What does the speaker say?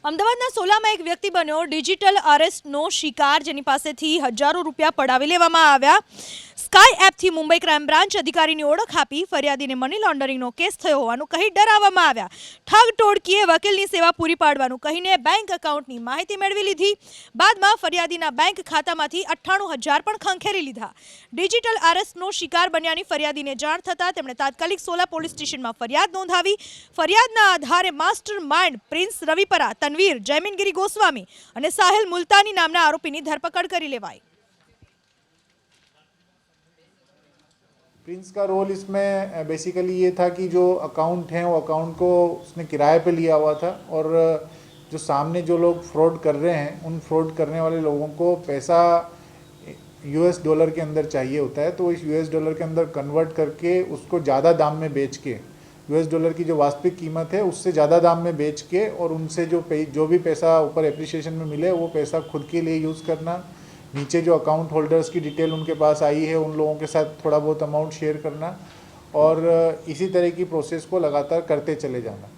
અમદાવાદના સોલામાં એક વ્યક્તિ બન્યો ડિજિટલ અરેસ્ટનો શિકાર, જેની પાસેથી હજારો રૂપિયા પડાવી લેવામાં આવ્યા। સ્કાય એપથી મુંબઈ ક્રાઇમ બ્રાન્ચ અધિકારીની ઓળખ આપી ફરિયાદીને મની લોન્ડરિંગનો કેસ થયો હોવાનું કહી ડરાવવામાં આવ્યા। ઠગ ટોળકીએ વકીલની સેવા પૂરી પાડવાનું કહીને બેંક એકાઉન્ટની માહિતી મેળવી લીધી। બાદમાં ફરિયાદીના બેંક ખાતામાંથી 98,000 પણ ખંખેરી લીધા। ડિજિટલ અરેસ્ટનો શિકાર બન્યાની ફરિયાદીને જાણ થતાં તેમણે તાત્કાલિક સોલા પોલીસ સ્ટેશનમાં ફરિયાદ નોંધાવી। ફરિયાદના આધારે mastermind Prince Ravipara, Tanvir, Jayamingiri Goswami અને સાહિલ મુલ્તાની નામના આરોપીની ધરપકડ કરી લેવાઈ। प्रिंस का रोल इसमें बेसिकली ये था कि जो अकाउंट हैं वो अकाउंट को उसने किराए पे लिया हुआ था और जो सामने जो लोग फ्रॉड कर रहे हैं उन फ्रॉड करने वाले लोगों को पैसा यूएस डॉलर के अंदर चाहिए होता है, तो इस यूएस डॉलर के अंदर कन्वर्ट करके उसको ज़्यादा दाम में बेच के, यूएस डॉलर की जो वास्तविक कीमत है उससे ज़्यादा दाम में बेच के और उनसे जो भी पैसा ऊपर एप्रिसिएशन में मिले वो पैसा खुद के लिए यूज़ करना, नीचे जो अकाउंट होल्डर्स की डिटेल उनके पास आई है उन लोगों के साथ थोड़ा बहुत अमाउंट शेयर करना और इसी तरह की प्रोसेस को लगातार करते चले जाना।